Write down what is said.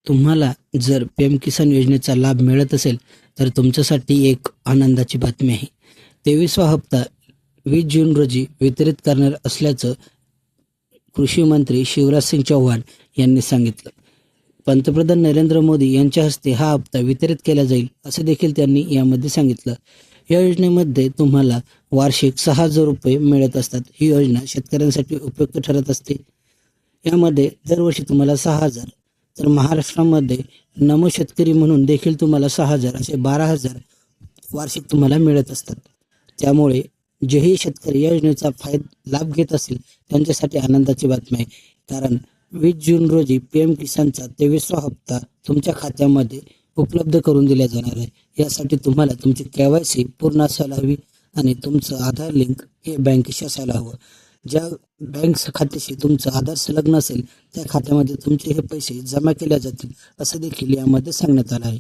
तुम्हाला जर पीएम किसान योजनेचा लाभ मिळत असेल तर तुमच्यासाठी एक आनंदाची बातमी आहे. 23वा हप्ता 20 जून रोजी वितरित करणार असल्याचं कृषी मंत्री शिवराज सिंग चौहान यांनी सांगितलं. पंतप्रधान नरेंद्र मोदी यांच्या हस्ते हा हप्ता वितरित केला जाईल असं देखील त्यांनी यामध्ये सांगितलं. या योजनेमध्ये तुम्हाला वार्षिक 6,000 रुपये मिळत असतात. ही योजना शेतकऱ्यांसाठी उपयुक्त ठरत असते. यामध्ये दरवर्षी तुम्हाला 6,000, तर महाराष्ट्रामध्ये नमो शेतकरी म्हणून देखील तुम्हाला 6,000 असे 12,000 वार्षिक तुम्हाला मिळत असतात. त्यामुळे जेही शेतकरी या योजनेचा लाभ घेत असतील त्यांच्यासाठी आनंदाची बातमी आहे. कारण 20 जून रोजी पीएम किसानचा 23वा हप्ता तुमच्या खात्यामध्ये उपलब्ध करून दिला जाणार आहे. यासाठी तुम्हाला तुमची KYC पूर्ण असायला हवी आणि तुमचं आधार लिंक हे बँकेशी असायला हवं. ज्या बँक खात्याशी तुमचं आधार संलग्न असेल त्या खात्यामध्ये तुमचे हे पैसे जमा केले जातील असं देखील यामध्ये सांगण्यात आलं आहे.